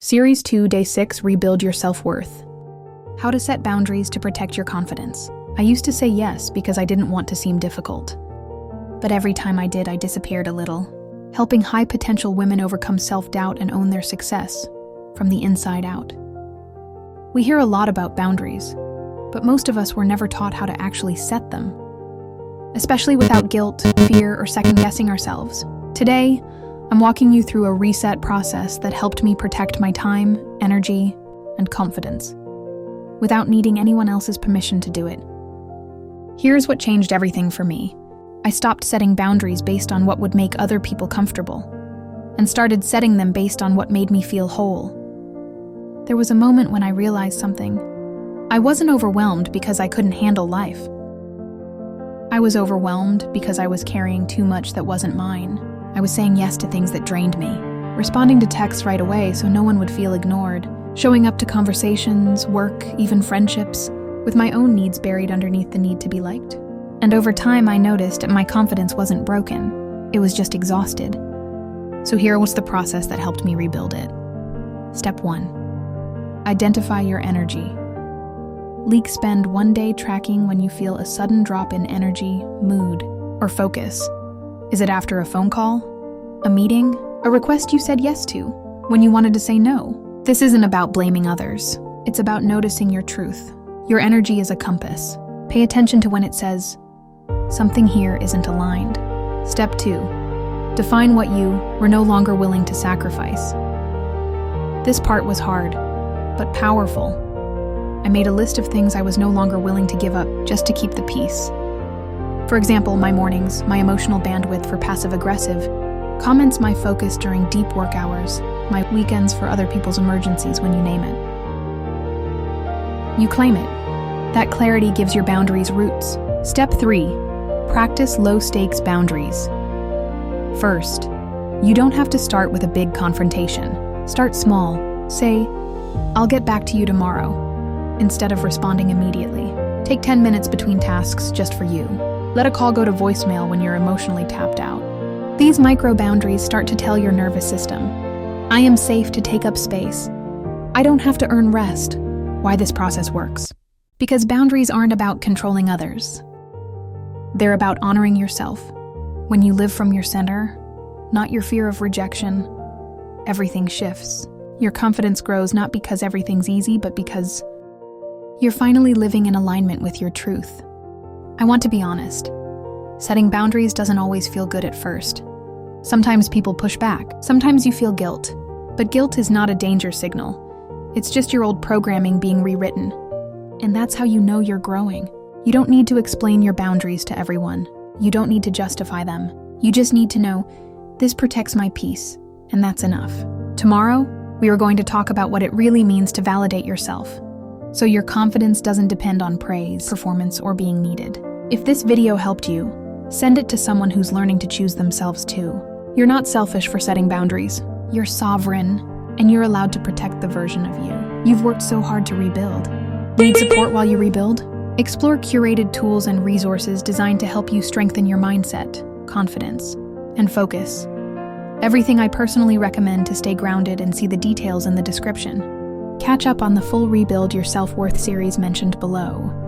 Series 2, Day 6, Rebuild Your Self-Worth. How to set boundaries to protect your confidence. I used to say yes because I didn't want to seem difficult. But every time I did, I disappeared a little, helping high-potential women overcome self-doubt and own their success from the inside out. We hear a lot about boundaries, but most of us were never taught how to actually set them, especially without guilt, fear, or second-guessing ourselves. Today, I'm walking you through a reset process that helped me protect my time, energy, and confidence, without needing anyone else's permission to do it. Here's what changed everything for me. I stopped setting boundaries based on what would make other people comfortable, and started setting them based on what made me feel whole. There was a moment when I realized something. I wasn't overwhelmed because I couldn't handle life. I was overwhelmed because I was carrying too much that wasn't mine. I was saying yes to things that drained me, responding to texts right away so no one would feel ignored, showing up to conversations, work, even friendships, with my own needs buried underneath the need to be liked. And over time, I noticed my confidence wasn't broken, it was just exhausted. So here was the process that helped me rebuild it. Step 1. Identify your energy. Spend one day tracking when you feel a sudden drop in energy, mood, or focus. Is it after a phone call? A meeting? A request you said yes to when you wanted to say no? This isn't about blaming others. It's about noticing your truth. Your energy is a compass. Pay attention to when it says, something here isn't aligned. Step 2. Define what you were no longer willing to sacrifice. This part was hard, but powerful. I made a list of things I was no longer willing to give up just to keep the peace. For example, my mornings, my emotional bandwidth for passive-aggressive, comments my focus during deep work hours, my weekends for other people's emergencies when you name it. You claim it. That clarity gives your boundaries roots. Step 3. Practice low-stakes boundaries. First, you don't have to start with a big confrontation. Start small. Say, I'll get back to you tomorrow, instead of responding immediately. Take 10 minutes between tasks just for you. Let a call go to voicemail when you're emotionally tapped out. These micro-boundaries start to tell your nervous system, I am safe to take up space. I don't have to earn rest. Why this process works. Because boundaries aren't about controlling others. They're about honoring yourself. When you live from your center, not your fear of rejection, everything shifts. Your confidence grows not because everything's easy, but because you're finally living in alignment with your truth. I want to be honest. Setting boundaries doesn't always feel good at first. Sometimes people push back. Sometimes you feel guilt. But guilt is not a danger signal. It's just your old programming being rewritten. And that's how you know you're growing. You don't need to explain your boundaries to everyone. You don't need to justify them. You just need to know, this protects my peace, and that's enough. Tomorrow, we are going to talk about what it really means to validate yourself, so your confidence doesn't depend on praise, performance, or being needed. If this video helped you, send it to someone who's learning to choose themselves too. You're not selfish for setting boundaries. You're sovereign, and you're allowed to protect the version of you you've worked so hard to rebuild. Need support while you rebuild? Explore curated tools and resources designed to help you strengthen your mindset, confidence, and focus. Everything I personally recommend to stay grounded and see the details in the description. Catch up on the full Rebuild Your Self-Worth series mentioned below.